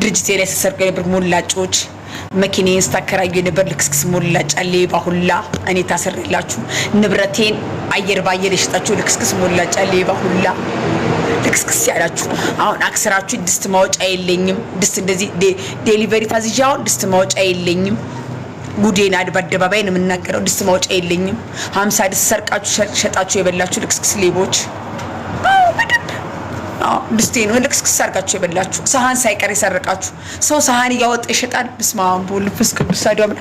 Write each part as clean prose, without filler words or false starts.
ድርጅቴ ላይ ተሰርቀ ነበር ሞላጮች መኪናዬን ስታከራዩ ነበር ልክስክስ ሞላጫ ሌባ ሁላ እኔ ታሰርላችሁ ንብረቴን አየር ባየር ይሽጣችሁ ልክስክስ ሞላጫ ሌባ ሁላ ልክስክስ ያላችሁ አሁን አክሰራችሁ ድስት ማውጫ የለኝም ድስት እንደዚህ ዴሊቨሪ ታዝዣው ድስት ማውጫ የለኝም ጉዴና አደባባይ ነው የምናገረው ድስት ማውጫ የለኝም 50 ድስት ሰርቃችሁ ሸጣችሁ የበላችሁ ልክስክስ ሌቦች ድስቴን ልክስክስ ሰርቃችሁ የበላችሁ ሳህን ሳይቀር ይሰርቃችሁ ሰው ሳህን ያወጣ ይሸጣል በስማም ቦልፍስ ቅዱስ ሳዲያም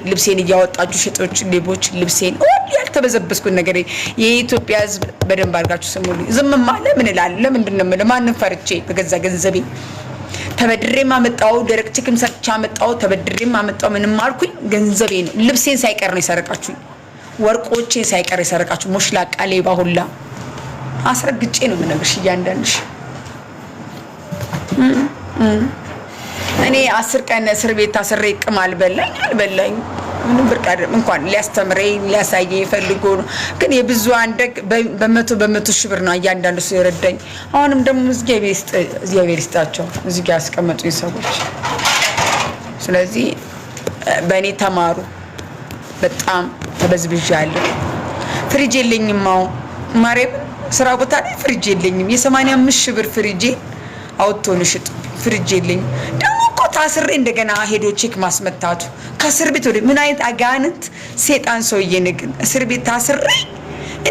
ልብሴን ያወጣችሁ ሸጦች ሌቦች ልብሴን ያልተበዘበስኩት ነገር የኢትዮጵያ ሕዝብ በደንብ አድርጋችሁ ስሙልኝ ዝም ማለት ምን ይላል ለምንድነው ማንን ፈርቼ በገዛ ገንዘቤ ተበድሬም አመጣው ደረቅ ቺክም ሰርቻ አመጣው ተበድሬም አመጣው ምንም አልኩኝ ገንዘቤ ነው ልብሴን ሳይቀር ነው ይሰርቃችሁ ወርቆቼን ሳይቀር ይሰርቃችሁ ሞሽላቃ ሌባ ሁላ አስረግጬ ነው ምነግርሽ እያንዳንድሽ እኔ 10 ቀን እስር ቤት ታስሬ ቅማል አልበላኝ ምንም ብርቃድ እንኳን ሊያስተምረኝ ሊያሳየኝ ፈልጎ ነው ግን የብዙ አንደግ በመቶ ሺህ ብር ነው እያንዳንዱ ሰው ይረዳኝ አሁንም ደግሞ እግዚአብሔር ይስጣቸው እዚህ ጋር ያስቀመጡኝ ሰዎች ስለዚህ በእኔ ተማሩ በጣም ተበዝብዣለሁ ፍሪጅ የለኝም ማሬም ስራ ቦታ ላይ ፍሪጅ የለኝም የ85 ሺህ ብር ፍሪጅ አውጥቶን ሽጥ ፍሪጅ የለኝም ደግሞ እኮ ታስሬ እንደገና ሄዶ ቼክ ማስመታቱ ከእስር ቤት ወደ ምን አይነት አጋንንት ሴጣን ሰውዬ ንግን እስር ቤት ታስሬ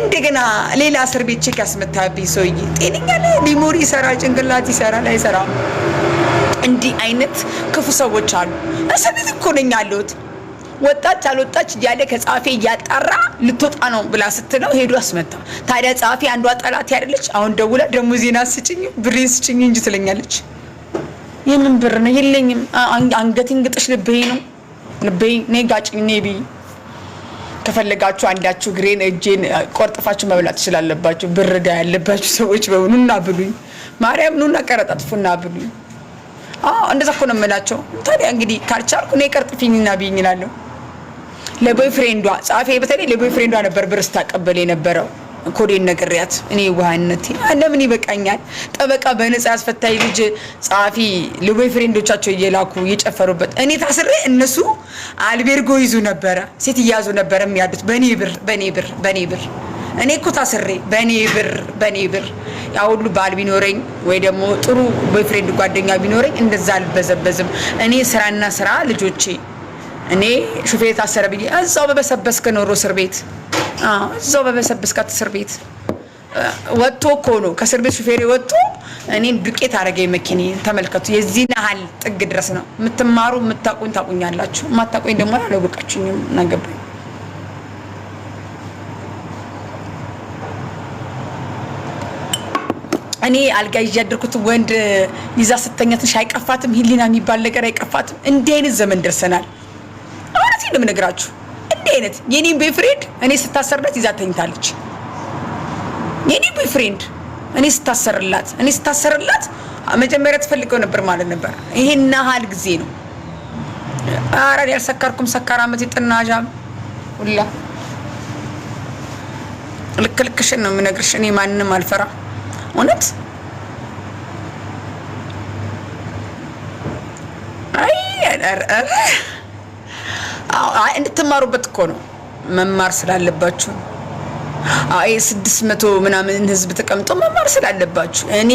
እንደገና ሌላ እስር ቤት ቼክ ያስመታብኝ ሰውዬ ጤነኛ ሊሞሪ ይሰራ ጭንቅላት ይሰራ ላይ ሰራ እንዲህ አይነት ክፉ ሰዎች አሉ እስር ቤት እኮ ነኝ ያለሁት ወጣች አልወጣች ያለ ከጻፌ ያጣራ ልትወጣ ነው ብላ ስትለው ሄዶ አስመታ ታዲያ ጻፌ አንዷ ጠላት ያደለች አሁን ደውላ ደሞዜና ስጭኝ ብሬን ስጭኝ እንጂ ትለኛለች የምን ብር ነው የለኝም አንገቴን ግጥሽ ልበይ ነው ልበይ ነጋጭኝ ነቢ ከፈለጋችሁ አንዳችሁ ግሬን እጄን ቆርጥፋችሁ መብላት ትችላላችሁ ብር ዳ ያለባችሁ ሰዎች በእውኑና ብሉኝ ማርያም ኑና ቀረጣጥፉና ብሉኝ እንደዛ እኮ ነው የምላቸው ታዲያ እንግዲህ ካልቻልኩ እኔ ቀርጥፊኝና ቢኝላለሁ ለቦይፍሬንዷ ጻፌ በተለይ ለቦይፍሬንዷ ነበር ብር ስታቀበል የነበረው ኮዴን ነግሪያት እኔ ዋህነቴ ለምን ይበቃኛል ጠበቃ በነፃ ያስፈታይ ልጅ ጻፊ ለቦይፍሬንዶቻቸው እየላኩ እየጨፈሩበት እኔ ታስሬ እነሱ አልቤርጎ ይዙ ነበር ሴት ይያዙ ነበር የሚያዱት በኔ ብር እኔ እኮ ታስሬ በኔ ብር ያው ሁሉ ባል ቢኖረኝ ወይ ደግሞ ጥሩ ቦይፍሬንድ ጓደኛ ቢኖረኝ እንደዛ አልበዘበዝም እኔ ስራና ስራ ልጆቼ እኔ ሹፌር ታሰረ ብዬ እዛው በበሰበስከ ኖሮ እስር ቤት እዛው በበሰበስካት እስር ቤት ወጥቶ እኮ ነው ከእስር ቤት ሹፌር ወጥቶ እኔን ዱቄት አረገኝ መኪናዬ ተመልከቱ የዚህን ያህል ጥግ ድረስ ነው የምትማሩ የምታቁኝ ታቁኛላችሁ ማታቁኝ ደግሞ አላወቃችሁኝም ናገባኝ እኔ አልጋ ይያደርኩት ወንድ ይዛ ስተኛትን ሻይቀፋትም ሂሊና የሚባል ነገር አይቀፋትም እንዴ አይነት ዘመን ደርሰናል አሁን ሲልም ነግራችሁ እንዴ አይነት የኔ ቦይፍሬንድ እኔ ስታሰርላት ይዛ ተኝታለች የኔ ቦይፍሬንድ እኔ ስታሰርላት መጀመሪያ ተፈልገው ነበር ማለት ነበር ይሄና ሀል ጊዜ ነው አራዲ ያልሰካርኩም ሰካራመት ይጥናጃም ሁላ ልክልክሽን ነው የምነግርሽ እኔ ማንንም አልፈራ እውነት እንድትማሩበት እኮ ነው መማር ስላለባችሁ 600 ምናምን ህዝብ ተቀምጦ መማር ስላለባችሁ እኔ